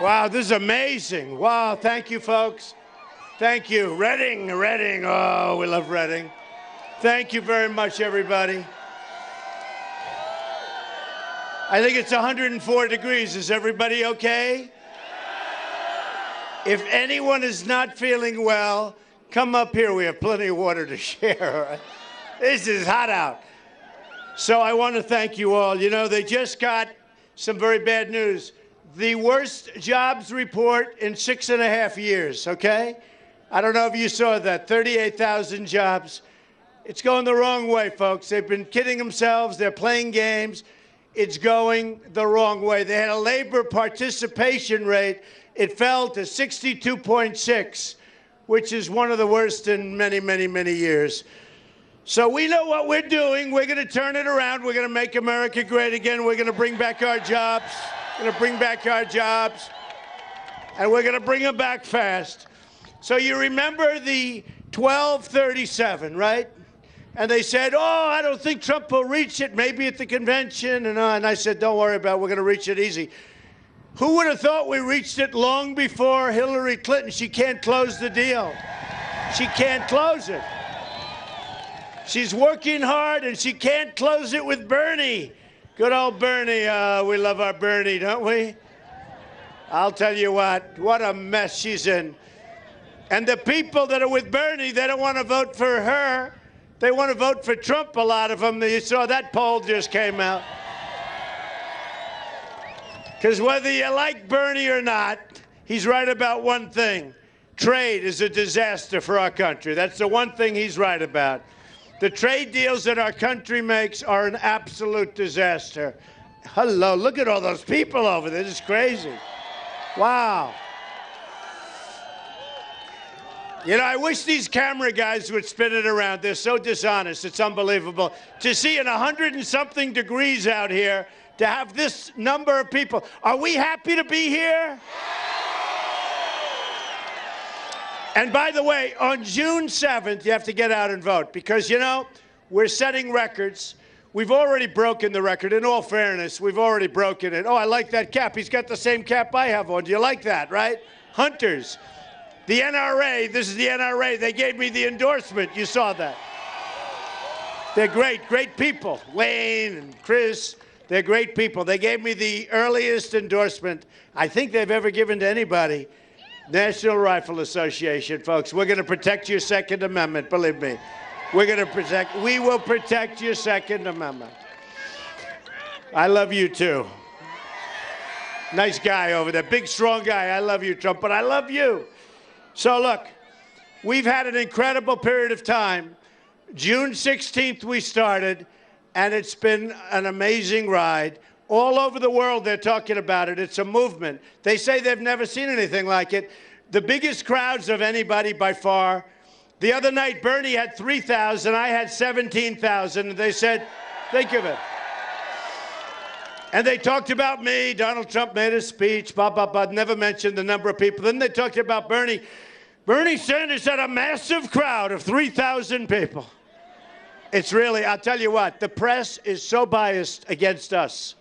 Wow, this is amazing. Wow, thank you, folks. Thank you. Reading. Oh, we love Reading. Thank you very much, everybody. I think it's 104 degrees. Is everybody okay? If anyone is not feeling well, come up here. We have plenty of water to share. This is hot out. So I want to thank you all. You know, they just got some very bad news. The worst jobs report in 6.5 years, okay? I don't know if you saw that, 38,000 jobs. It's going the wrong way, folks. They've been kidding themselves. They're playing games. It's going the wrong way. They had a labor participation rate. It fell to 62.6, which is one of the worst in many, many, many years. So we know what we're doing. We're going to turn it around. We're going to make America great again. We're going to bring back our jobs. We're going to bring back our jobs. And we're going to bring them back fast. So you remember the 1237, right? And they said, oh, I don't think Trump will reach it, maybe at the convention. And I said, don't worry about it. We're going to reach it easy. Who would have thought we reached it long before Hillary Clinton? She can't close the deal. She can't close it. She's working hard, and she can't close it with Bernie. Good old Bernie. We love our Bernie, don't we? I'll tell you what a mess she's in. And the people that are with Bernie, they don't want to vote for her. They want to vote for Trump, a lot of them. You saw that poll just came out. Because whether you like Bernie or not, he's right about one thing. Trade is a disaster for our country. That's the one thing he's right about. The trade deals that our country makes are an absolute disaster. Hello, look at all those people over there. This is crazy. Wow. You know, I wish these camera guys would spin it around. They're so dishonest. It's unbelievable. To see in 100-and-something degrees out here, to have this number of people. Are we happy to be here? And by the way, on June 7th, you have to get out and vote because, you know, we're setting records. We've already broken the record. In all fairness, we've already broken it. Oh, I like that cap. He's got the same cap I have on. Do you like that, right? Hunters. The NRA, this is the NRA. They gave me the endorsement. You saw that. They're great people. Wayne and Chris, they're great people. They gave me the earliest endorsement I think they've ever given to anybody. National Rifle Association, folks. We're going to protect your Second Amendment, believe me. We will protect your Second Amendment. I love you, too. Nice guy over there, big, strong guy. I love you, Trump, but I love you. So, look, we've had an incredible period of time. June 16th, we started, and it's been an amazing ride. All over the world, they're talking about it. It's a movement. They say they've never seen anything like it. The biggest crowds of anybody by far. The other night, Bernie had 3,000. I had 17,000. They said, think of it. And they talked about me. Donald Trump made a speech, never mentioned the number of people. Then they talked about Bernie. Bernie Sanders had a massive crowd of 3,000 people. It's really, I'll tell you what, the press is so biased against us.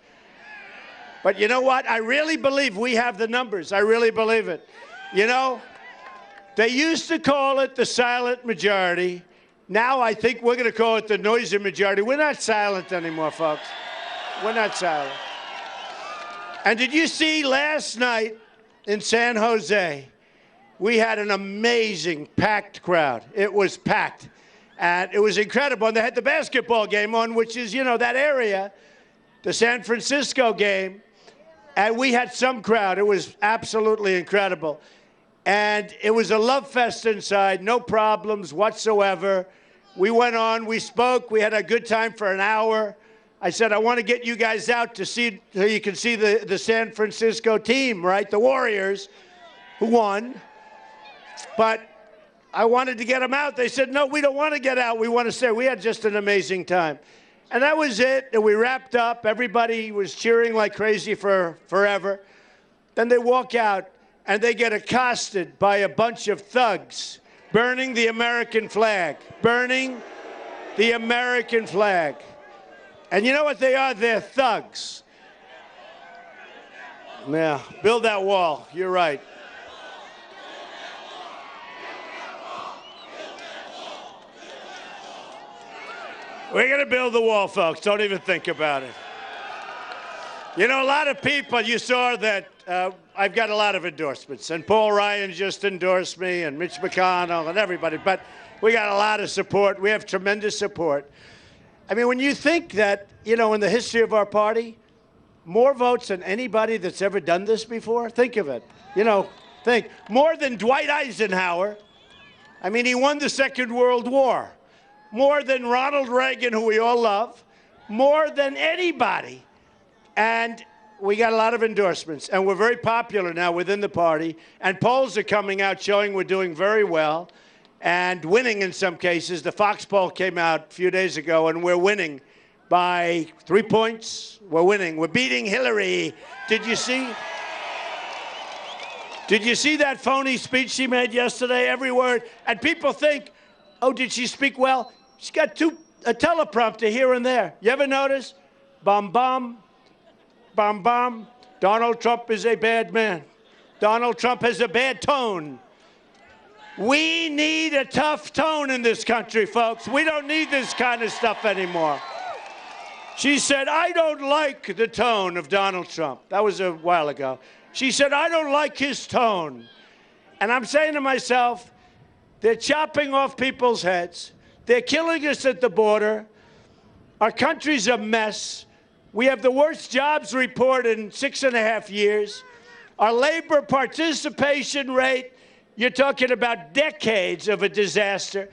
But you know what? I really believe we have the numbers. I really believe it. You know, they used to call it the silent majority. Now I think we're going to call it the noisy majority. We're not silent anymore, folks. We're not silent. And did you see last night in San Jose, we had an amazing packed crowd. It was packed. And it was incredible. And they had the basketball game on, which is, you know, that area, the San Francisco game. And we had some crowd. It was absolutely incredible. And it was a love fest inside, no problems whatsoever. We went on, we spoke, we had a good time for an hour. I said, I want to get you guys out to see, so you can see the San Francisco team, right? The Warriors, who won. But I wanted to get them out. They said, no, we don't want to get out. We want to stay. We had just an amazing time. And that was it. And we wrapped up. Everybody was cheering like crazy for forever. Then they walk out, and they get accosted by a bunch of thugs burning the American flag. Burning the American flag. And you know what they are? They're thugs. Yeah, build that wall. You're right. We're going to build the wall, folks. Don't even think about it. You know, a lot of people, you saw that I've got a lot of endorsements, and Paul Ryan just endorsed me, and Mitch McConnell, and everybody, but we got a lot of support. We have tremendous support. I mean, when you think that, you know, in the history of our party, more votes than anybody that's ever done this before, think of it. You know, think. More than Dwight Eisenhower. I mean, he won the Second World War. More than Ronald Reagan, who we all love. More than anybody. And we got a lot of endorsements, and we're very popular now within the party, and polls are coming out showing we're doing very well and winning in some cases. The Fox poll came out a few days ago, and we're winning by 3 points. We're winning. We're beating Hillary. Did you see? Did you see that phony speech she made yesterday? Every word. And people think, oh, did she speak well? She's got a teleprompter here and there. You ever notice? Bum, bum. Bum, bum. Donald Trump is a bad man. Donald Trump has a bad tone. We need a tough tone in this country, folks. We don't need this kind of stuff anymore. She said, I don't like the tone of Donald Trump. That was a while ago. She said, I don't like his tone. And I'm saying to myself, they're chopping off people's heads. They're killing us at the border. Our country's a mess. We have the worst jobs report in 6.5 years. Our labor participation rate, you're talking about decades of a disaster.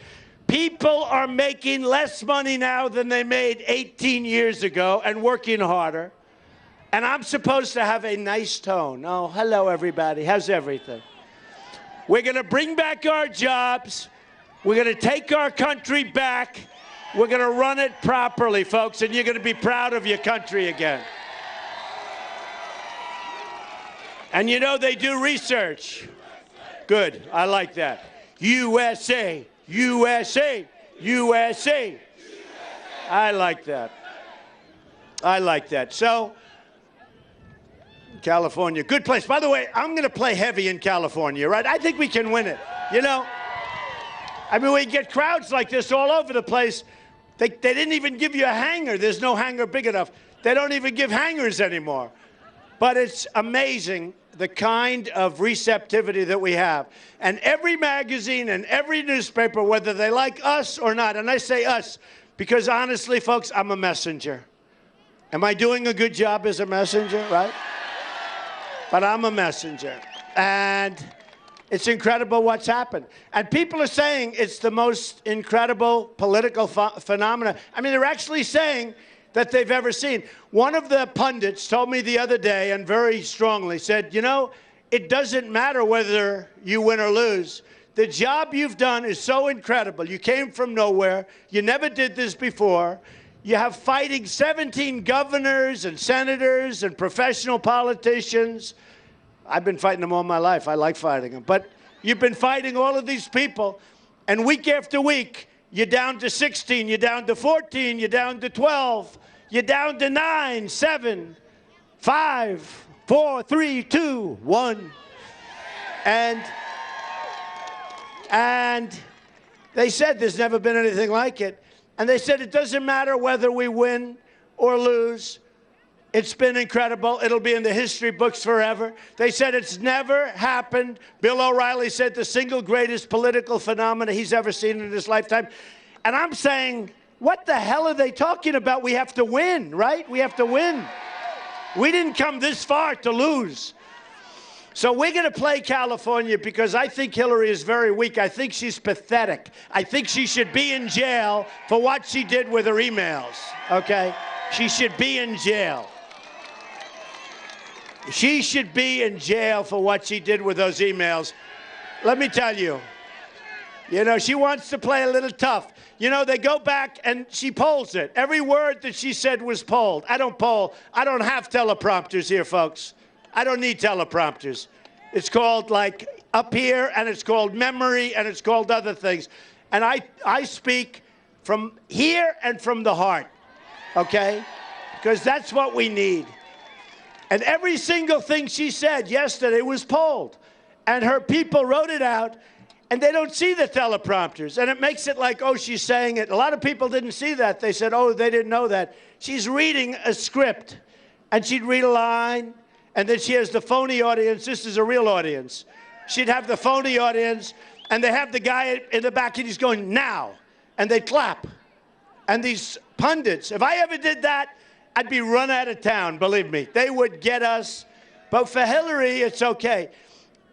People are making less money now than they made 18 years ago and working harder. And I'm supposed to have a nice tone. Oh, hello, everybody. How's everything? We're going to bring back our jobs. We're going to take our country back. We're going to run it properly, folks, and you're going to be proud of your country again. And you know they do research. Good. I like that. USA, USA, USA. I like that. I like that. So, California, good place. By the way, I'm going to play heavy in California, right? I think we can win it. You know, I mean, we get crowds like this all over the place. They didn't even give you a hangar. There's no hangar big enough. They don't even give hangars anymore. But it's amazing the kind of receptivity that we have. And every magazine and every newspaper, whether they like us or not, and I say us because honestly, folks, I'm a messenger. Am I doing a good job as a messenger, right? But I'm a messenger. And it's incredible what's happened. And people are saying it's the most incredible political phenomenon. I mean, they're actually saying that they've ever seen. One of the pundits told me the other day, and very strongly said, you know, it doesn't matter whether you win or lose. The job you've done is so incredible. You came from nowhere. You never did this before. You have fighting 17 governors and senators and professional politicians. I've been fighting them all my life. I like fighting them. But you've been fighting all of these people, and week after week, you're down to 16, you're down to 14, you're down to 12, you're down to 9, 7, 5, 4, 3, 2, 1. And they said there's never been anything like it. And they said it doesn't matter whether we win or lose. It's been incredible. It'll be in the history books forever. They said it's never happened. Bill O'Reilly said the single greatest political phenomenon he's ever seen in his lifetime. And I'm saying, what the hell are they talking about? We have to win, right? We have to win. We didn't come this far to lose. So we're going to play California because I think Hillary is very weak. I think she's pathetic. I think she should be in jail for what she did with her emails, okay? She should be in jail. She should be in jail for what she did with those emails. Let me tell you, you know, she wants to play a little tough. You know, they go back and she polls it. Every word that she said was polled. I don't poll. I don't have teleprompters here, folks. I don't need teleprompters. It's called, like, up here, and it's called memory, and it's called other things. And I speak from here and from the heart, okay? Because that's what we need. And every single thing she said yesterday was polled. And her people wrote it out, and they don't see the teleprompters. And it makes it like, oh, she's saying it. A lot of people didn't see that. They said, oh, they didn't know that. She's reading a script, and she'd read a line, and then she has the phony audience. This is a real audience. She'd have the phony audience, and they have the guy in the back, and he's going, now. And they clap. And these pundits, if I ever did that, I'd be run out of town, believe me. They would get us. But for Hillary, it's okay.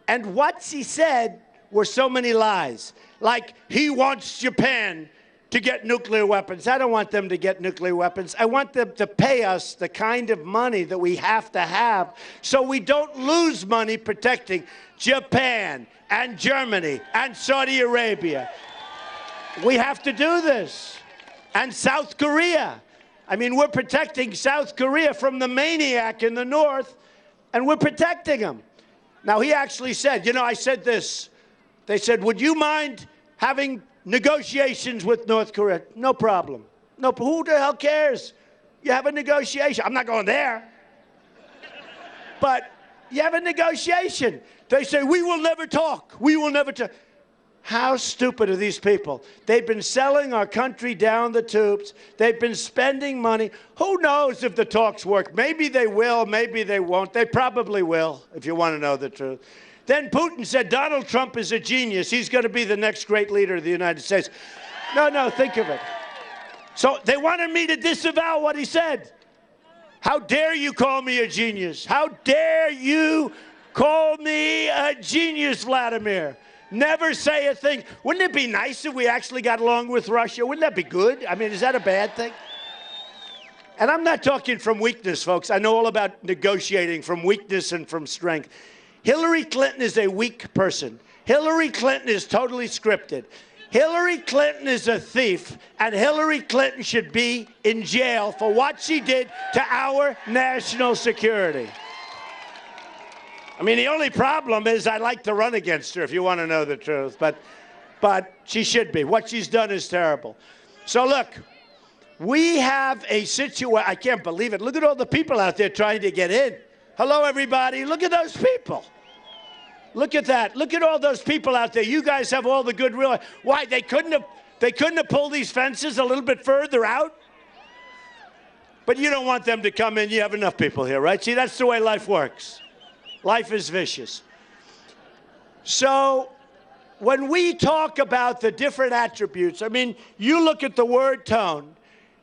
And what she said were so many lies. Like, he wants Japan to get nuclear weapons. I don't want them to get nuclear weapons. I want them to pay us the kind of money that we have to have so we don't lose money protecting Japan and Germany and Saudi Arabia. We have to do this. And South Korea. I mean, we're protecting South Korea from the maniac in the north, and we're protecting him. Now, he actually said, you know, I said this. They said, would you mind having negotiations with North Korea? No problem. No, who the hell cares? You have a negotiation. I'm not going there. But you have a negotiation. They say, we will never talk. We will never talk. How stupid are these people? They've been selling our country down the tubes. They've been spending money. Who knows if the talks work? Maybe they will, maybe they won't. They probably will, if you want to know the truth. Then Putin said Donald Trump is a genius. He's going to be the next great leader of the United States. No, think of it. So they wanted me to disavow what he said. How dare you call me a genius? How dare you call me a genius, Vladimir? Never say a thing. Wouldn't it be nice if we actually got along with Russia? Wouldn't that be good? I mean, is that a bad thing? And I'm not talking from weakness, folks. I know all about negotiating from weakness and from strength. Hillary Clinton is a weak person. Hillary Clinton is totally scripted. Hillary Clinton is a thief, and Hillary Clinton should be in jail for what she did to our national security. I mean, the only problem is I like to run against her, if you want to know the truth. But she should be. What she's done is terrible. So, look, we have a situation. I can't believe it. Look at all the people out there trying to get in. Hello, everybody. Look at those people. Look at that. Look at all those people out there. You guys have all the goodwill. Why? They couldn't have pulled these fences a little bit further out? But you don't want them to come in. You have enough people here, right? See, that's the way life works. Life is vicious. So when we talk about the different attributes, I mean, you look at the word tone,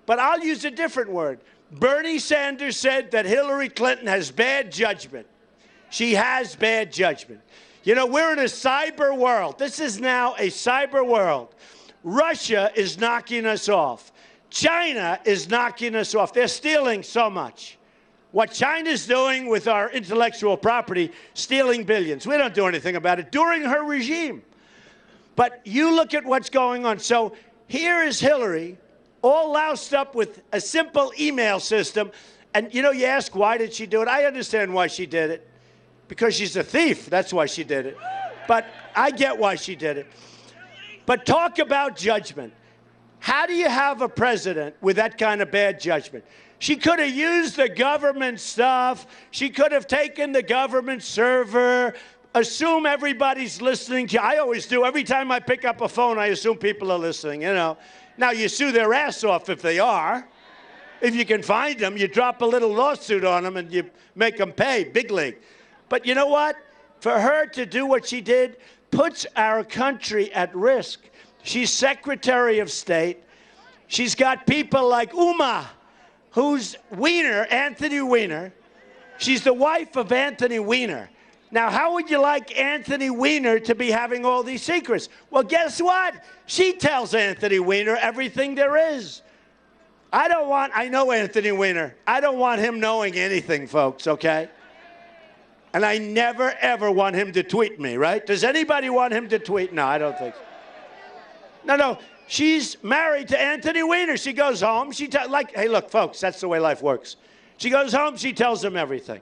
but I'll use a different word. Bernie Sanders said that Hillary Clinton has bad judgment. She has bad judgment. You know, we're in a cyber world. This is now a cyber world. Russia is knocking us off. China is knocking us off. They're stealing so much. What China's doing with our intellectual property, stealing billions. We don't do anything about it during her regime. But you look at what's going on. So here is Hillary, all loused up with a simple email system. And, you know, you ask, why did she do it? I understand why she did it. Because she's a thief. That's why she did it. But I get why she did it. But talk about judgment. How do you have a president with that kind of bad judgment? She could have used the government stuff. She could have taken the government server, assume everybody's listening to you. I always do. Every time I pick up a phone, I assume people are listening, you know. Now, you sue their ass off if they are. If you can find them, you drop a little lawsuit on them and you make them pay, big league. But you know what? For her to do what she did puts our country at risk. She's Secretary of State. She's got people like Uma, who's Weiner, Anthony Weiner. She's the wife of Anthony Weiner. Now, how would you like Anthony Weiner to be having all these secrets? Well, guess what? She tells Anthony Weiner everything there is. I know Anthony Weiner. I don't want him knowing anything, folks, okay? And I never, ever want him to tweet me, right? Does anybody want him to tweet? No, I don't think so. No. She's married to Anthony Weiner. She goes home. Hey, look, folks, that's the way life works. She goes home. She tells him everything.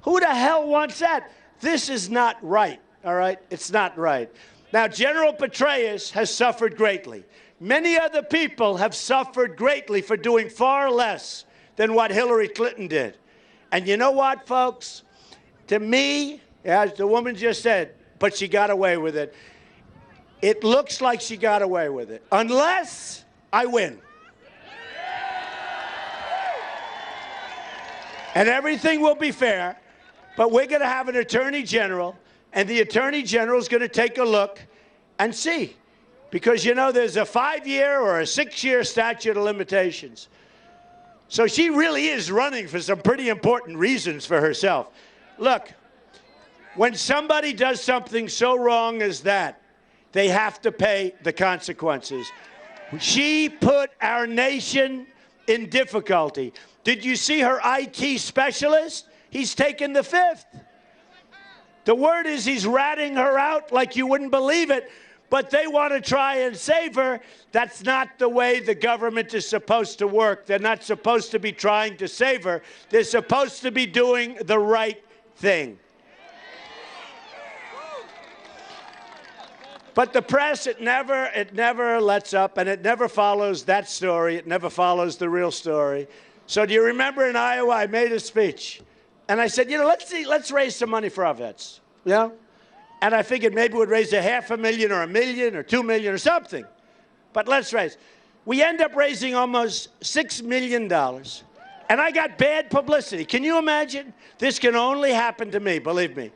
Who the hell wants that? This is not right, all right? It's not right. Now, General Petraeus has suffered greatly. Many other people have suffered greatly for doing far less than what Hillary Clinton did. And you know what, folks? To me, as the woman just said, but she got away with it. It looks like she got away with it, unless I win. And everything will be fair, but we're going to have an attorney general, and the attorney general is going to take a look and see. Because, you know, there's a 5-year or a 6-year statute of limitations. So she really is running for some pretty important reasons for herself. Look, when somebody does something so wrong as that, they have to pay the consequences. She put our nation in difficulty. Did you see her IT specialist? He's taken the fifth. The word is he's ratting her out like you wouldn't believe it, but they want to try and save her. That's not the way the government is supposed to work. They're not supposed to be trying to save her. They're supposed to be doing the right thing. But the press, it never lets up, and it never follows that story. It never follows the real story. So do you remember in Iowa, I made a speech, and I said, you know, let's raise some money for our vets, you know? And I figured maybe we'd raise $500,000 or $1 million or $2 million or something. But let's raise. We end up raising almost $6 million, and I got bad publicity. Can you imagine? This can only happen to me, believe me.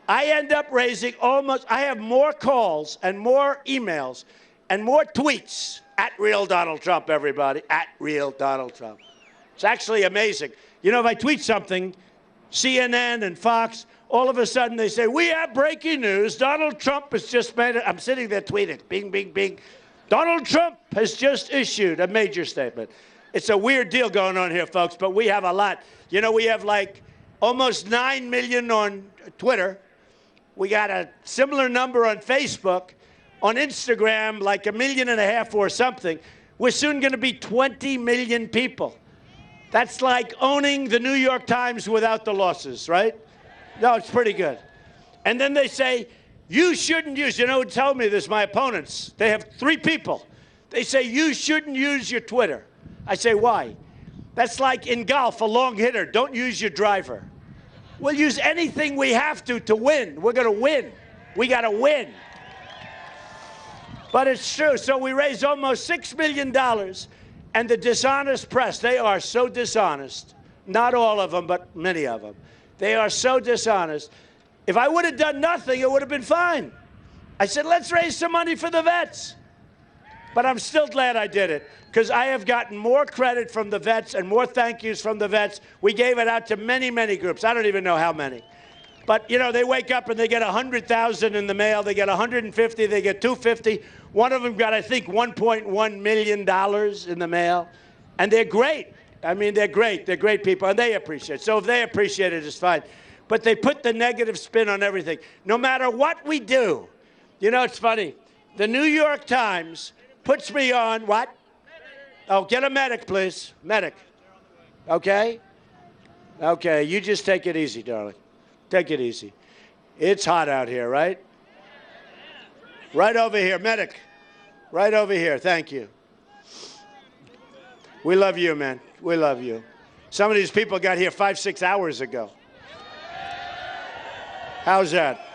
I end up raising I have more calls and more emails and more tweets at Real Donald Trump, everybody, at Real Donald Trump. It's actually amazing. You know, if I tweet something, CNN and Fox, all of a sudden they say, we have breaking news. Donald Trump has just made it. I'm sitting there tweeting, bing, bing, bing. Donald Trump has just issued a major statement. It's a weird deal going on here, folks, but we have a lot. You know, we have like almost 9 million on Twitter. We got a similar number on Facebook. On Instagram, like 1.5 million or something. We're soon going to be 20 million people. That's like owning the New York Times without the losses, right? No, it's pretty good. And then they say, you shouldn't use, you know who told me this, my opponents. They have 3 people. They say, you shouldn't use your Twitter. I say, why? That's like in golf, a long hitter. Don't use your driver. We'll use anything we have to win. We're going to win. We got to win. But it's true. So we raised almost $6 million. And the dishonest press, they are so dishonest. Not all of them, but many of them. They are so dishonest. If I would have done nothing, it would have been fine. I said, let's raise some money for the vets. But I'm still glad I did it, because I have gotten more credit from the vets and more thank yous from the vets. We gave it out to many, many groups. I don't even know how many. But, you know, they wake up and they get 100,000 in the mail. They get 150. They get 250. One of them got, I think, $1.1 million in the mail. And they're great. I mean, they're great. They're great people, and they appreciate it. So if they appreciate it, it's fine. But they put the negative spin on everything. No matter what we do, you know, it's funny. The New York Times puts me on what? Oh, get a medic, please. Medic. Okay? Okay, you just take it easy, darling. Take it easy. It's hot out here, right? Right over here, medic. Right over here. Thank you. We love you, man. We love you. Some of these people got here 5, 6 hours ago. How's that?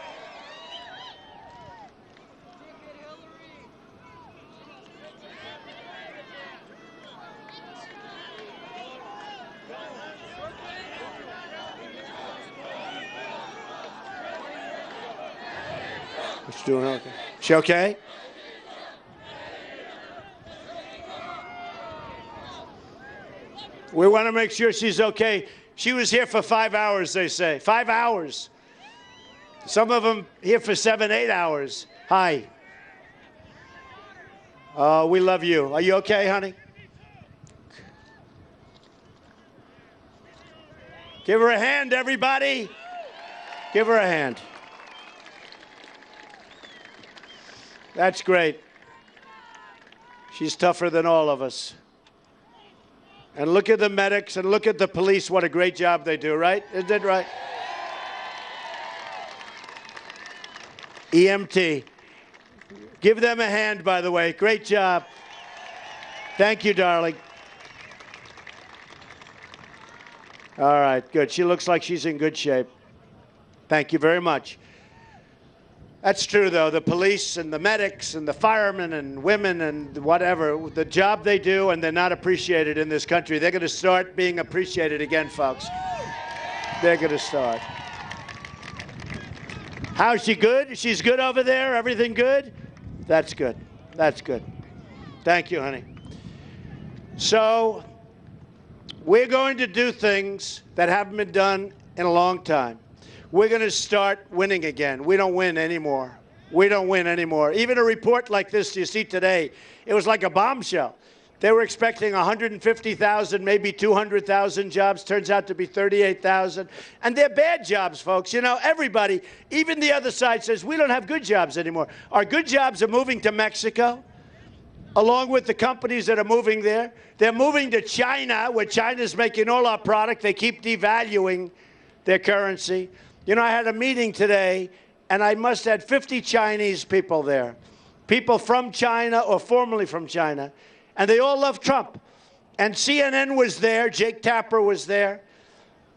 She's doing okay. She okay? We want to make sure she's okay. She was here for 5 hours, they say. 5 hours. Some of them here for 7, 8 hours. Hi. We love you. Are you okay, honey? Give her a hand, everybody. Give her a hand. That's great. She's tougher than all of us. And look at the medics and look at the police. What a great job they do, right? Isn't it right? EMT. Give them a hand, by the way. Great job. Thank you, darling. All right, good. She looks like she's in good shape. Thank you very much. That's true, though. The police and the medics and the firemen and women and whatever, the job they do, and they're not appreciated in this country. They're going to start being appreciated again, folks. They're going to start. How's she good? She's good over there? Everything good? That's good. That's good. Thank you, honey. So we're going to do things that haven't been done in a long time. We're going to start winning again. We don't win anymore. We don't win anymore. Even a report like this you see today, it was like a bombshell. They were expecting 150,000, maybe 200,000 jobs. Turns out to be 38,000. And they're bad jobs, folks. You know, everybody, even the other side says, we don't have good jobs anymore. Our good jobs are moving to Mexico, along with the companies that are moving there. They're moving to China, where China's making all our product. They keep devaluing their currency. You know, I had a meeting today, and I must have had 50 Chinese people there, people from China or formerly from China, and they all love Trump. And CNN was there, Jake Tapper was there,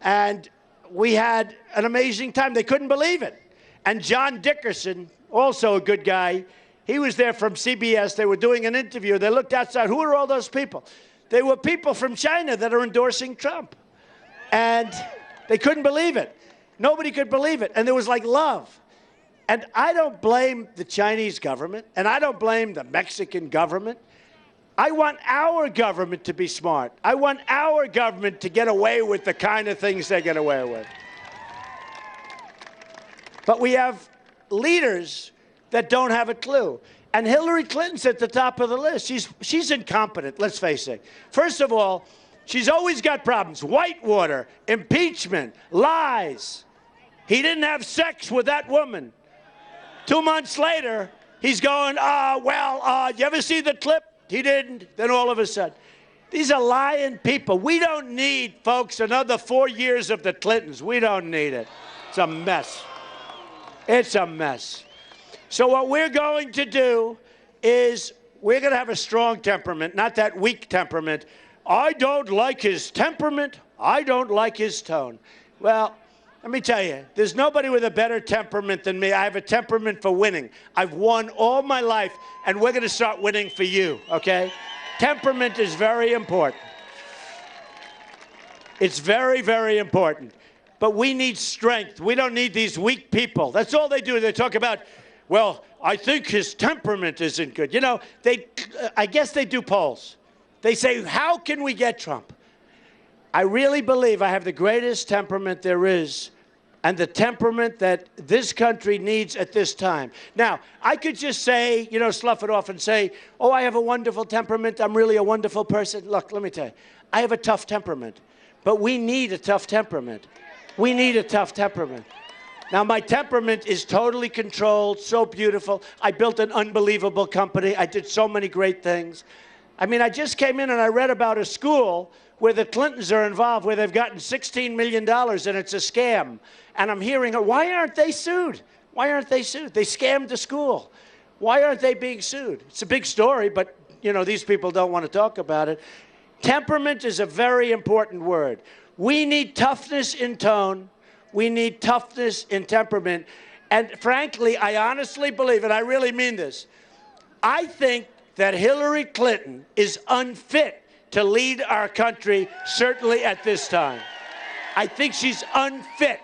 and we had an amazing time. They couldn't believe it. And John Dickerson, also a good guy, he was there from CBS. They were doing an interview. They looked outside. Who are all those people? They were people from China that are endorsing Trump. And they couldn't believe it. Nobody could believe it. And there was like love. And I don't blame the Chinese government, and I don't blame the Mexican government. I want our government to be smart. I want our government to get away with the kind of things they get away with. But we have leaders that don't have a clue. And Hillary Clinton's at the top of the list. She's incompetent, let's face it. First of all, she's always got problems. Whitewater, impeachment, lies. He didn't have sex with that woman. 2 months later, he's going, you ever see the clip? He didn't. Then all of a sudden. These are lying people. We don't need, folks, another 4 years of the Clintons. We don't need it. It's a mess. It's a mess. So what we're going to do is we're going to have a strong temperament, not that weak temperament. I don't like his temperament. I don't like his tone. Well, let me tell you, there's nobody with a better temperament than me. I have a temperament for winning. I've won all my life, and we're going to start winning for you, okay? Temperament is very important. It's very, very important. But we need strength. We don't need these weak people. That's all they do. They talk about, well, I think his temperament isn't good. You know, I guess they do polls. They say, how can we get Trump? I really believe I have the greatest temperament there is, and the temperament that this country needs at this time. Now, I could just say, you know, slough it off and say, oh, I have a wonderful temperament. I'm really a wonderful person. Look, let me tell you, I have a tough temperament, but we need a tough temperament. We need a tough temperament. Now, my temperament is totally controlled, so beautiful. I built an unbelievable company. I did so many great things. I mean, I just came in and I read about a school where the Clintons are involved, where they've gotten $16 million, and it's a scam. And I'm hearing, why aren't they sued? Why aren't they sued? They scammed the school. Why aren't they being sued? It's a big story, but, you know, these people don't want to talk about it. Temperament is a very important word. We need toughness in tone. We need toughness in temperament. And frankly, I honestly believe, and I really mean this, I think that Hillary Clinton is unfit to lead our country, certainly at this time. I think she's unfit.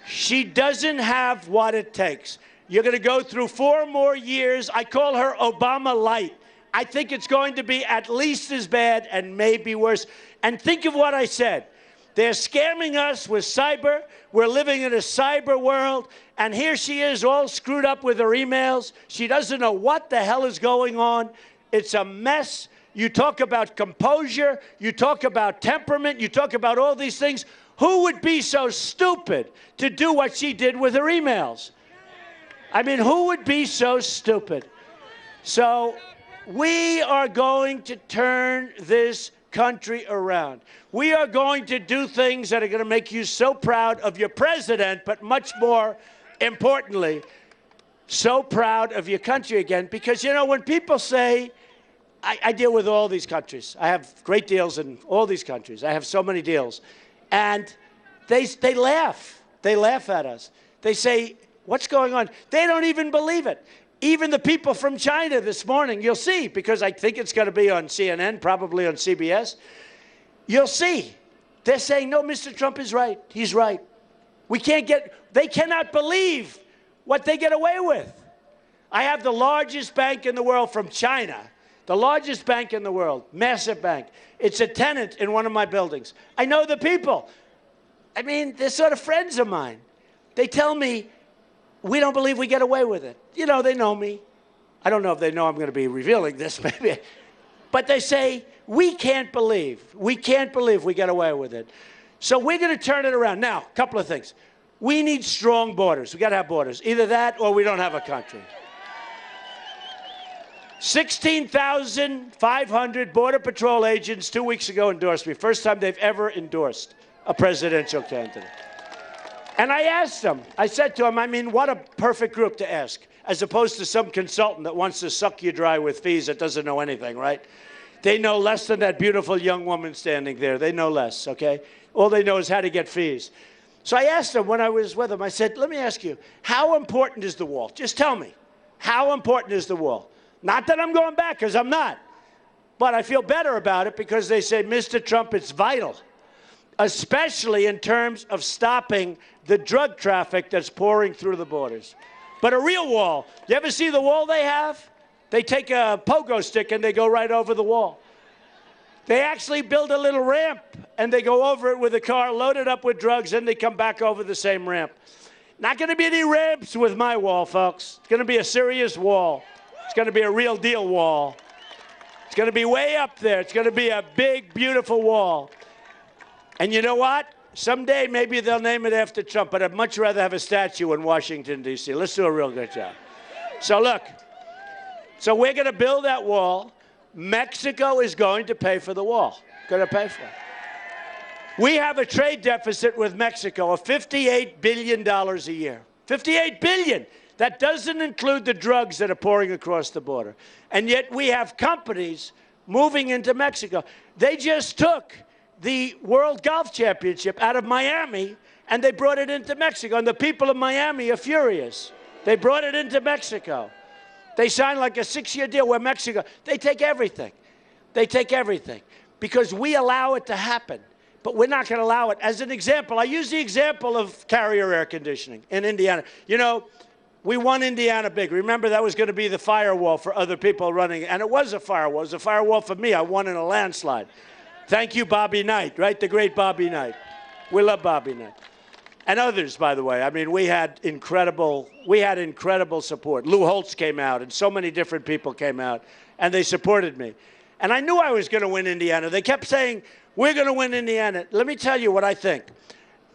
She doesn't have what it takes. You're going to go through 4 more years. I call her Obama light. I think it's going to be at least as bad and maybe worse. And think of what I said. They're scamming us with cyber. We're living in a cyber world. And here she is all screwed up with her emails. She doesn't know what the hell is going on. It's a mess. You talk about composure. You talk about temperament. You talk about all these things. Who would be so stupid to do what she did with her emails? I mean, who would be so stupid? So we are going to turn this country around. We are going to do things that are going to make you so proud of your president, but much more importantly, so proud of your country again. Because, you know, when people say, I deal with all these countries. I have great deals in all these countries. I have so many deals. And they laugh. They laugh at us. They say, what's going on? They don't even believe it. Even the people from China this morning, you'll see, because I think it's going to be on CNN, probably on CBS. You'll see. They're saying, no, Mr. Trump is right. He's right. They cannot believe what they get away with. I have the largest bank in the world from China, the largest bank in the world, massive bank. It's a tenant in one of my buildings. I know the people. I mean, they're sort of friends of mine. They tell me, we don't believe we get away with it. You know, they know me. I don't know if they know I'm going to be revealing this, maybe. But they say, we can't believe we get away with it. So we're going to turn it around. Now, a couple of things. We need strong borders. We've got to have borders. Either that or we don't have a country. 16,500 Border Patrol agents 2 weeks ago endorsed me. First time they've ever endorsed a presidential candidate. And I asked them, I said to them, I mean, what a perfect group to ask, as opposed to some consultant that wants to suck you dry with fees that doesn't know anything, right? They know less than that beautiful young woman standing there. They know less, okay? All they know is how to get fees. So I asked them when I was with them, I said, let me ask you, how important is the wall? Just tell me, how important is the wall? Not that I'm going back, because I'm not. But I feel better about it because they say, Mr. Trump, it's vital, especially in terms of stopping the drug traffic that's pouring through the borders. But a real wall. You ever see the wall they have? They take a pogo stick and they go right over the wall. They actually build a little ramp and they go over it with a car loaded up with drugs, and they come back over the same ramp. Not going to be any ramps with my wall, folks. It's going to be a serious wall. It's going to be a real deal wall. It's going to be way up there. It's going to be a big, beautiful wall. And you know what? Someday maybe they'll name it after Trump, but I'd much rather have a statue in Washington, D.C. Let's do a real good job. So look, so we're going to build that wall. Mexico is going to pay for the wall. Going to pay for it. We have a trade deficit with Mexico of $58 billion a year. $58 billion. That doesn't include the drugs that are pouring across the border. And yet we have companies moving into Mexico. They just took the World Golf Championship out of Miami, and they brought it into Mexico. And the people of Miami are furious. They brought it into Mexico. They signed like a 6-year deal where Mexico, they take everything. They take everything because we allow it to happen. But we're not going to allow it. As an example, I use the example of Carrier air conditioning in Indiana. You know, we won Indiana big. Remember, that was going to be the firewall for other people running. And it was a firewall. It was a firewall for me. I won in a landslide. Thank you, Bobby Knight, right? The great Bobby Knight. We love Bobby Knight. And others, by the way. I mean, we had incredible support. Lou Holtz came out, and so many different people came out, and they supported me. And I knew I was going to win Indiana. They kept saying, we're going to win Indiana. Let me tell you what I think.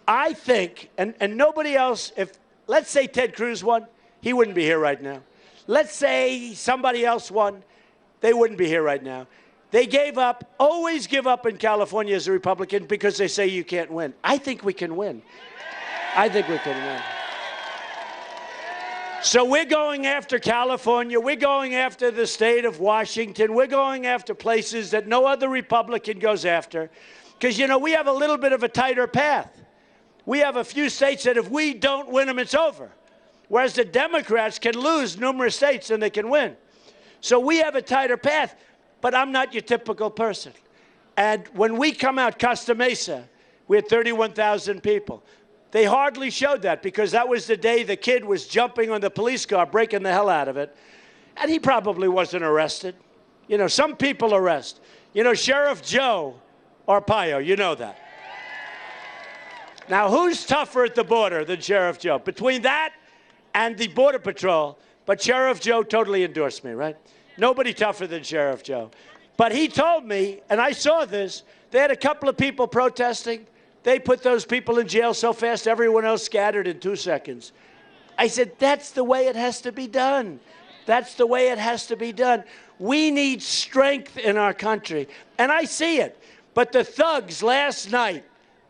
I think, and nobody else, if, let's say Ted Cruz won, he wouldn't be here right now. Let's say somebody else won, they wouldn't be here right now. They gave up, always give up in California as a Republican because they say you can't win. I think we can win. I think we can win. So we're going after California. We're going after the state of Washington. We're going after places that no other Republican goes after. Because, you know, we have a little bit of a tighter path. We have a few states that if we don't win them, it's over. Whereas the Democrats can lose numerous states and they can win. So we have a tighter path. But I'm not your typical person. And when we come out, Costa Mesa, we had 31,000 people. They hardly showed that because that was the day the kid was jumping on the police car, breaking the hell out of it. And he probably wasn't arrested. You know, some people arrest. You know, Sheriff Joe Arpaio, you know that. Now, who's tougher at the border than Sheriff Joe? Between that and the Border Patrol, but Sheriff Joe totally endorsed me, right? Nobody tougher than Sheriff Joe. But he told me, and I saw this, they had a couple of people protesting. They put those people in jail so fast, everyone else scattered in 2 seconds. I said, that's the way it has to be done. That's the way it has to be done. We need strength in our country. And I see it. But the thugs last night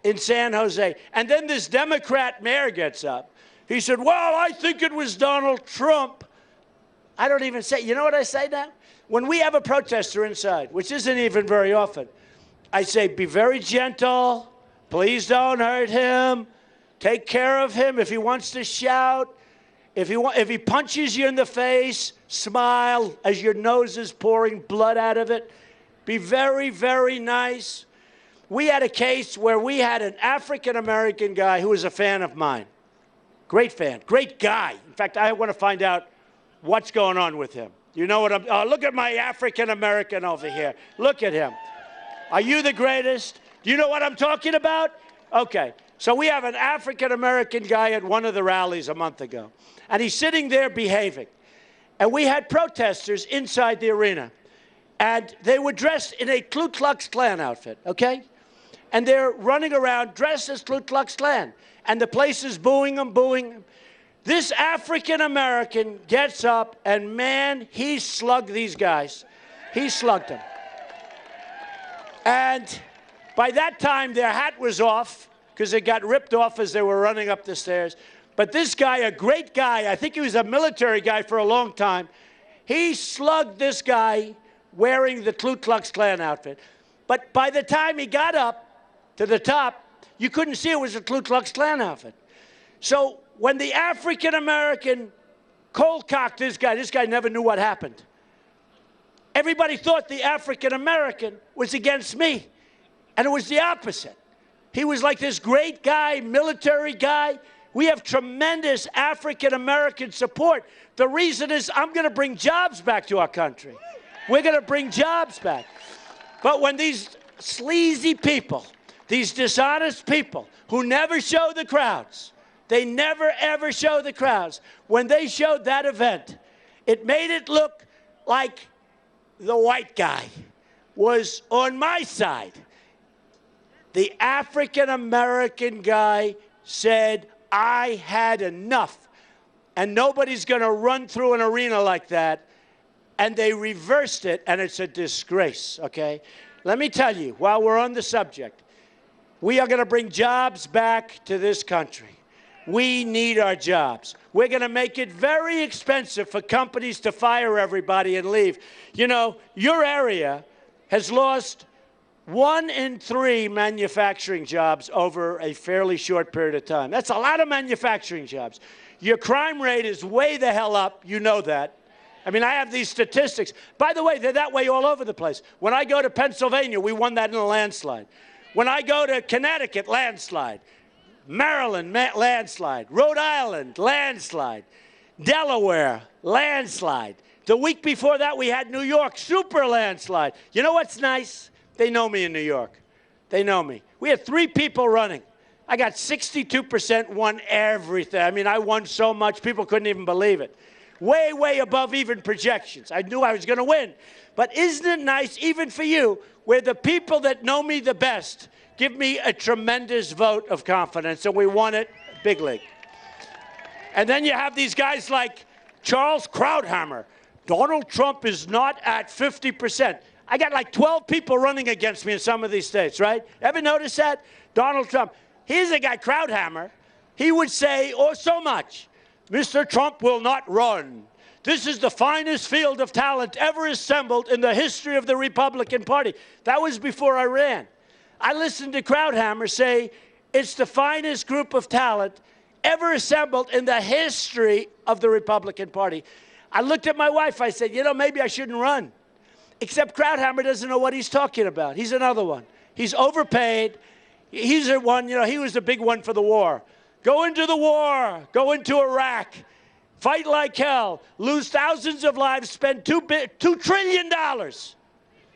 in San Jose, and then this Democrat mayor gets up. He said, well, I think it was Donald Trump. I don't even say, you know what I say now? when we have a protester inside, which isn't even very often, I say, be very gentle. Please don't hurt him. Take care of him. If he wants to shout, if he punches you in the face, smile as your nose is pouring blood out of it. Be very, very nice. We had a case where we had an African-American guy who was a fan of mine. Great fan, great guy. In fact, I want to find out what's going on with him. You know what I'm, look at my African-American over here. Look at him. Are you the greatest? Do you know what I'm talking about? Okay, so we have an African-American guy at one of the rallies a month ago, and he's sitting there behaving. And we had protesters inside the arena, and they were dressed in a Ku Klux Klan outfit, okay? And they're running around dressed as Ku Klux Klan, and the place is booing them, booing them. This African-American gets up, and man, he slugged these guys. He slugged them. And by that time, their hat was off because it got ripped off as they were running up the stairs. But this guy, a great guy, I think he was a military guy for a long time, he slugged this guy wearing the Ku Klux Klan outfit. But by the time he got up to the top, you couldn't see it was a Ku Klux Klan outfit. So when the African-American cold-cocked this guy never knew what happened. Everybody thought the African-American was against me, and it was the opposite. He was like this great guy, military guy. We have tremendous African-American support. The reason is I'm going to bring jobs back to our country. We're going to bring jobs back. But when these sleazy people, these dishonest people who never show the crowds, they never, ever show the crowds, when they showed that event, it made it look like the white guy was on my side. The African-American guy said, I had enough, and nobody's going to run through an arena like that. And they reversed it, and it's a disgrace, okay? Let me tell you, while we're on the subject, we are going to bring jobs back to this country. We need our jobs. We're going to make it very expensive for companies to fire everybody and leave. You know, your area has lost 1 in 3 manufacturing jobs over a fairly short period of time. That's a lot of manufacturing jobs. Your crime rate is way the hell up. You know that. I mean, I have these statistics. By the way, they're that way all over the place. When I go to Pennsylvania, we won that in a landslide. When I go to Connecticut, landslide. Maryland, landslide. Rhode Island, landslide. Delaware, landslide. The week before that, we had New York, super landslide. You know what's nice? They know me in New York. They know me. We had 3 people running. I got 62%, won everything. I mean, I won so much, people couldn't even believe it. Way, way above even projections. I knew I was going to win. But isn't it nice, even for you, where the people that know me the best give me a tremendous vote of confidence, and we won it big league. And then you have these guys like Charles Krauthammer. Donald Trump is not at 50%. I got like 12 people running against me in some of these states, right? Ever notice that? Donald Trump. Here's a guy, Krauthammer. He would say, oh, so much. Mr. Trump will not run. This is the finest field of talent ever assembled in the history of the Republican Party. That was before I ran. I listened to Krauthammer say it's the finest group of talent ever assembled in the history of the Republican Party. I looked at my wife. I said, you know, maybe I shouldn't run. Except Krauthammer doesn't know what he's talking about. He's another one. He's overpaid. He's the one, you know, he was the big one for the war. Go into the war. Go into Iraq. Fight like hell. Lose thousands of lives. Spend $2 trillion.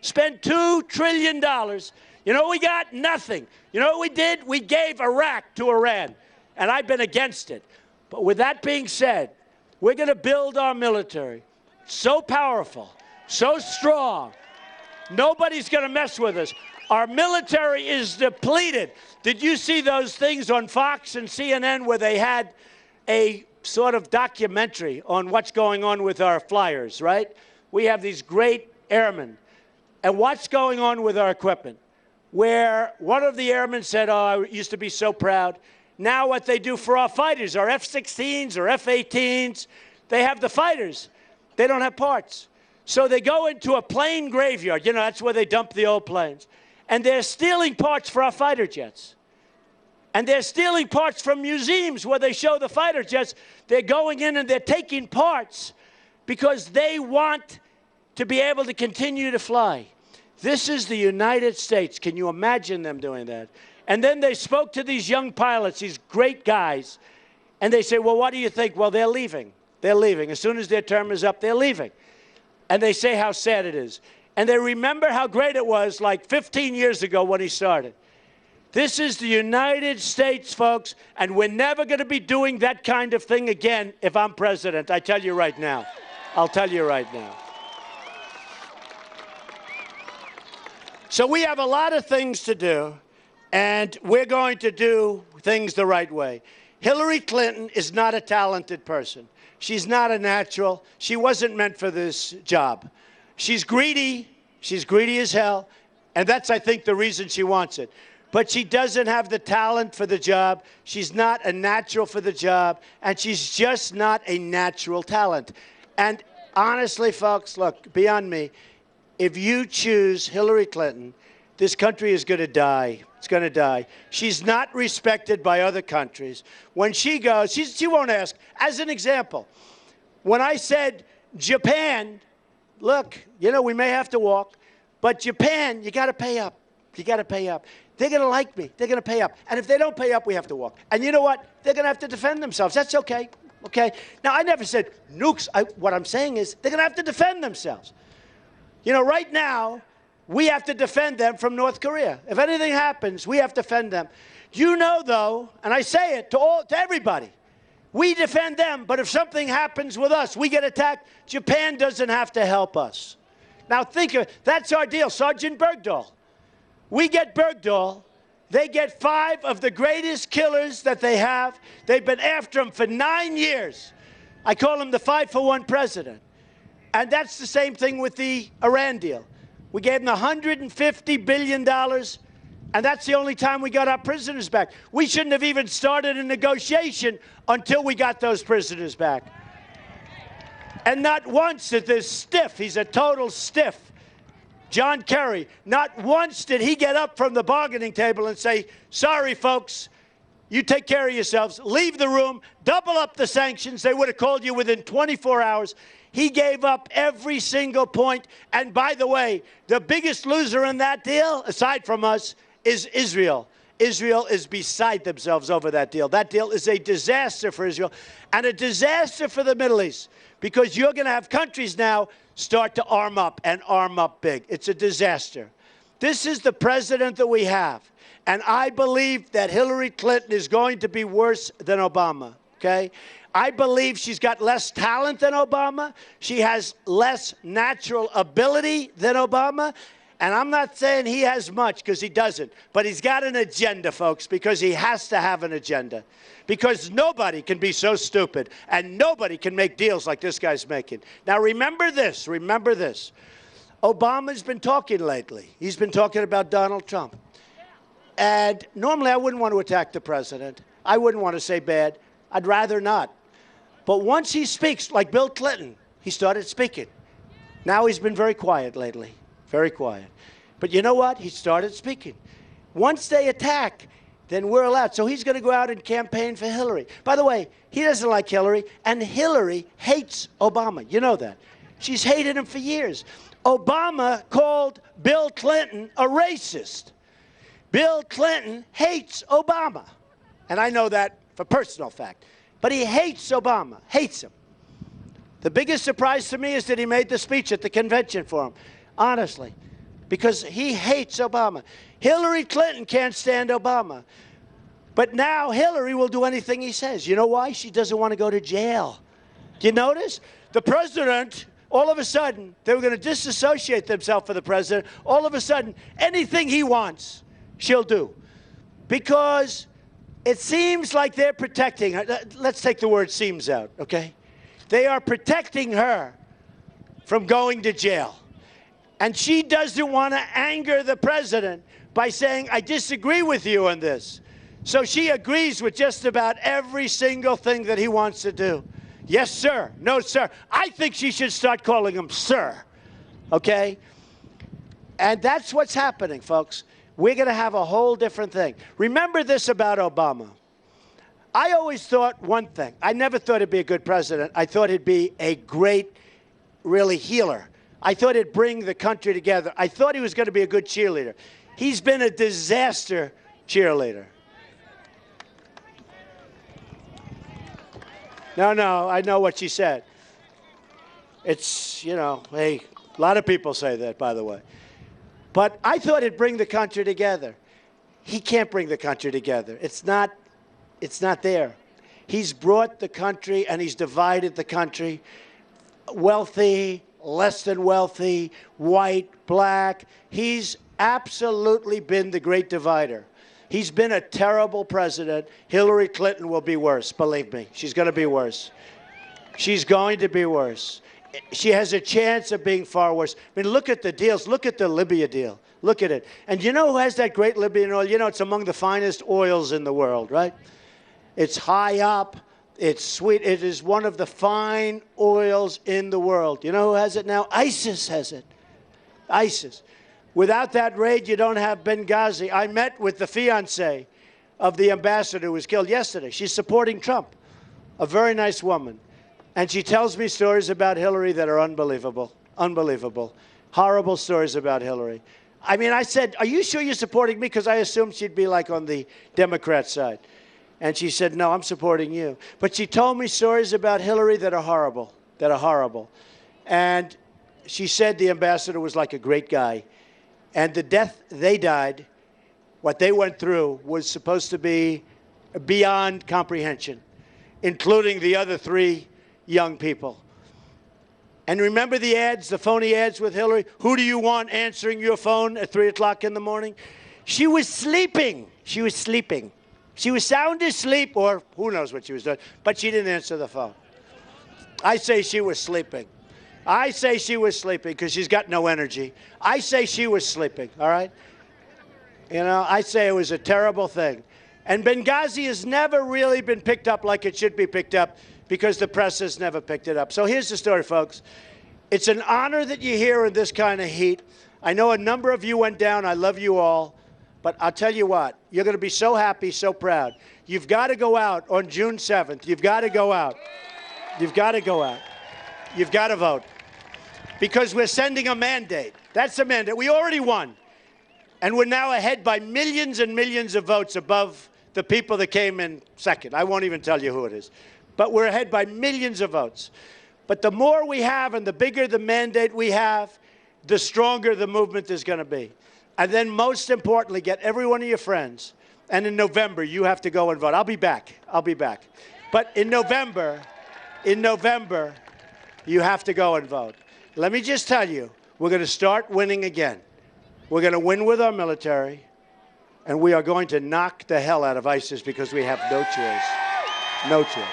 Spend $2 trillion. You know what we got? Nothing. You know what we did? We gave Iraq to Iran. And I've been against it. But with that being said, we're going to build our military. So powerful. So strong. Nobody's going to mess with us. Our military is depleted. Did you see those things on Fox and CNN where they had a sort of documentary on what's going on with our flyers, right? We have these great airmen. And what's going on with our equipment? Where one of the airmen said, oh, I used to be so proud. Now what they do for our fighters, our F-16s or F-18s, they have the fighters. They don't have parts. So they go into a plane graveyard. You know, that's where they dump the old planes. And they're stealing parts for our fighter jets. And they're stealing parts from museums where they show the fighter jets. They're going in and they're taking parts because they want to be able to continue to fly. This is the United States. Can you imagine them doing that? And then they spoke to these young pilots, these great guys, and they say, well, what do you think? Well, they're leaving. They're leaving. As soon as their term is up, they're leaving. And they say how sad it is. And they remember how great it was like 15 years ago when he started. This is the United States, folks, and we're never going to be doing that kind of thing again if I'm president. I tell you right now. I'll tell you right now. So we have a lot of things to do, and we're going to do things the right way. Hillary Clinton is not a talented person. She's not a natural. She wasn't meant for this job. She's greedy. She's greedy as hell, and that's, I think, the reason she wants it. But she doesn't have the talent for the job. She's not a natural for the job, and she's just not a natural talent. And honestly, folks, look, beyond me, if you choose Hillary Clinton, this country is going to die. It's going to die. She's not respected by other countries. When she goes, she won't ask. As an example, when I said Japan, look, you know, we may have to walk, but Japan, you got to pay up. You got to pay up. They're going to like me. They're going to pay up. And if they don't pay up, we have to walk. And you know what? They're going to have to defend themselves. That's okay. Okay? Now, I never said nukes. What I'm saying is they're going to have to defend themselves. You know, right now, we have to defend them from North Korea. If anything happens, we have to defend them. You know, though, and I say it to everybody, we defend them, but if something happens with us, we get attacked, Japan doesn't have to help us. Now, think of it. That's our deal. Sergeant Bergdahl. We get Bergdahl. They get 5 of the greatest killers that they have. They've been after him for 9 years. I call him the 5-for-1 president. And that's the same thing with the Iran deal. We gave them $150 billion, and that's the only time we got our prisoners back. We shouldn't have even started a negotiation until we got those prisoners back. And not once did this stiff, he's a total stiff, John Kerry, not once did he get up from the bargaining table and say, sorry, folks, you take care of yourselves, leave the room, double up the sanctions. They would have called you within 24 hours. He gave up every single point. And by the way, the biggest loser in that deal, aside from us, is Israel. Israel is beside themselves over that deal. That deal is a disaster for Israel and a disaster for the Middle East, because you're going to have countries now start to arm up and arm up big. It's a disaster. This is the president that we have. And I believe that Hillary Clinton is going to be worse than Obama, okay? I believe she's got less talent than Obama. She has less natural ability than Obama. And I'm not saying he has much, because he doesn't. But he's got an agenda, folks, because he has to have an agenda. Because nobody can be so stupid, and nobody can make deals like this guy's making. Now, remember this. Remember this. Obama's been talking lately. He's been talking about Donald Trump. And normally I wouldn't want to attack the president. I wouldn't want to say bad. I'd rather not. But once he speaks, like Bill Clinton, he started speaking. Now he's been very quiet lately. Very quiet. But you know what? He started speaking. Once they attack, then we're allowed. So he's going to go out and campaign for Hillary. By the way, he doesn't like Hillary, and Hillary hates Obama. You know that. She's hated him for years. Obama called Bill Clinton a racist. Bill Clinton hates Obama. And I know that for personal fact. But he hates Obama, hates him. The biggest surprise to me is that he made the speech at the convention for him. Honestly, because he hates Obama. Hillary Clinton can't stand Obama. But now Hillary will do anything he says. You know why? She doesn't want to go to jail. Do you notice? The president, all of a sudden, they were going to disassociate themselves from the president. All of a sudden, anything he wants, she'll do. Because it seems like they're protecting her. Let's take the word seems out, okay? They are protecting her from going to jail. And she doesn't want to anger the president by saying, I disagree with you on this. So she agrees with just about every single thing that he wants to do. Yes, sir. No, sir. I think she should start calling him sir. okay? And that's what's happening, folks. We're going to have a whole different thing. Remember this about Obama. I always thought one thing. I never thought he'd be a good president. I thought he'd be a great, really, healer. I thought he'd bring the country together. I thought he was going to be a good cheerleader. He's been a disaster cheerleader. No, I know what she said. It's, you know, hey, a lot of people say that, by the way. But I thought he'd bring the country together. He can't bring the country together. It's not there. He's brought the country and he's divided the country. Wealthy, less than wealthy, white, black. He's absolutely been the great divider. He's been a terrible president. Hillary Clinton will be worse, believe me. She's going to be worse. She's going to be worse. She has a chance of being far worse. I mean, look at the deals. Look at the Libya deal. Look at it. And you know who has that great Libyan oil? You know, it's among the finest oils in the world, right? It's high up. It's sweet. It is one of the fine oils in the world. You know who has it now? ISIS has it. ISIS. Without that raid, you don't have Benghazi. I met with the fiancée of the ambassador who was killed yesterday. She's supporting Trump, a very nice woman. And she tells me stories about Hillary that are unbelievable, unbelievable. Horrible stories about Hillary. I mean, I said, are you sure you're supporting me? Because I assumed she'd be like on the Democrat side. And she said, no, I'm supporting you. But she told me stories about Hillary that are horrible, that are horrible. And she said the ambassador was like a great guy. And the death they died, what they went through, was supposed to be beyond comprehension, including the other 3 young people. And remember the ads, the phony ads with Hillary? Who do you want answering your phone at 3 o'clock in the morning? She was sleeping. She was sleeping. She was sound asleep, or who knows what she was doing, but she didn't answer the phone. I say she was sleeping. I say she was sleeping because she's got no energy. I say she was sleeping, all right? You know, I say it was a terrible thing. And Benghazi has never really been picked up like it should be picked up because the press has never picked it up. So here's the story, folks. It's an honor that you're here in this kind of heat. I know a number of you went down. I love you all. But I'll tell you what, you're going to be so happy, so proud. You've got to go out on June 7th. You've got to go out. You've got to go out. You've got to vote. Because we're sending a mandate. That's a mandate. We already won. And we're now ahead by millions and millions of votes above the people that came in second. I won't even tell you who it is. But we're ahead by millions of votes. But the more we have and the bigger the mandate we have, the stronger the movement is going to be. And then most importantly, get every one of your friends. And in November, you have to go and vote. I'll be back. I'll be back. But in November, you have to go and vote. Let me just tell you, we're going to start winning again. We're going to win with our military, and we are going to knock the hell out of ISIS because we have no choice. No choice.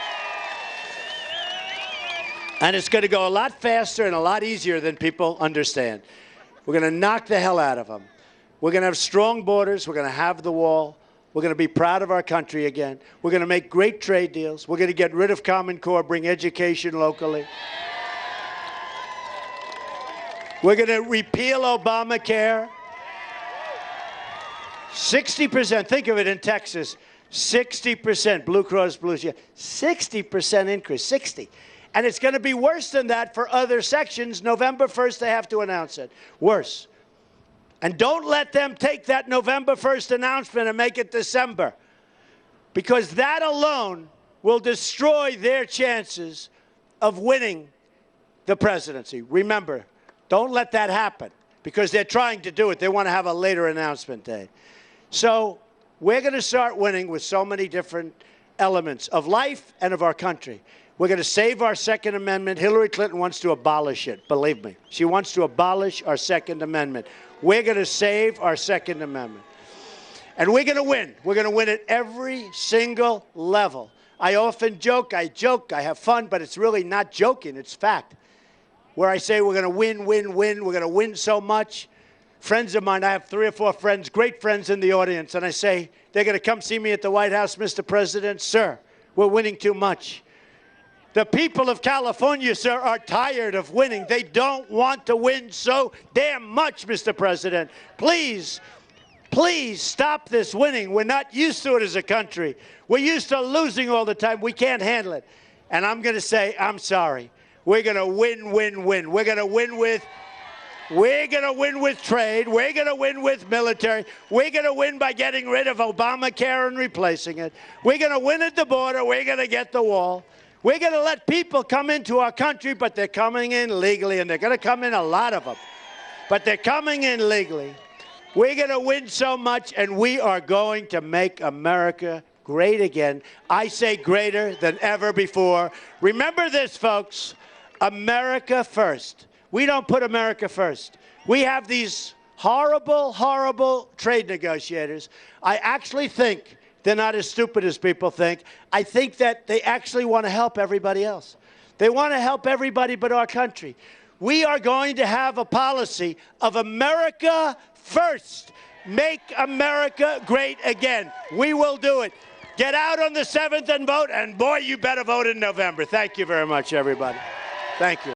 And it's going to go a lot faster and a lot easier than people understand. We're going to knock the hell out of them. We're going to have strong borders. We're going to have the wall. We're going to be proud of our country again. We're going to make great trade deals. We're going to get rid of Common Core, bring education locally. We're going to repeal Obamacare. 60%, think of it in Texas, 60%, Blue Cross Blue Shield, 60% increase, 60. And it's going to be worse than that for other sections. November 1st, they have to announce it. Worse. And don't let them take that November 1st announcement and make it December, because that alone will destroy their chances of winning the presidency. Remember, don't let that happen, because they're trying to do it. They want to have a later announcement date. So we're going to start winning with so many different elements of life and of our country. We're going to save our Second Amendment. Hillary Clinton wants to abolish it, believe me. She wants to abolish our Second Amendment. We're going to save our Second Amendment. And we're going to win. We're going to win at every single level. I often joke, I have fun, but it's really not joking, it's fact. Where I say we're going to win, win, win. We're going to win so much. Friends of mine, I have 3 or 4 friends, great friends in the audience, and I say, they're going to come see me at the White House, Mr. President. Sir, we're winning too much. The people of California, sir, are tired of winning. They don't want to win so damn much, Mr. President. Please, please stop this winning. We're not used to it as a country. We're used to losing all the time. We can't handle it. And I'm going to say, I'm sorry. We're going to win, win, win. We're going to win with trade. We're going to win with military. We're going to win by getting rid of Obamacare and replacing it. We're going to win at the border. We're going to get the wall. We're going to let people come into our country, but they're coming in legally, and they're going to come in, a lot of them. But they're coming in legally. We're going to win so much, and we are going to make America great again. I say greater than ever before. Remember this, folks. America first. We don't put America first. We have these horrible, horrible trade negotiators. I actually think they're not as stupid as people think. I think that they actually want to help everybody else. They want to help everybody but our country. We are going to have a policy of America first. Make America great again. We will do it. Get out on the 7th and vote, and boy, you better vote in November. Thank you very much, everybody. Thank you.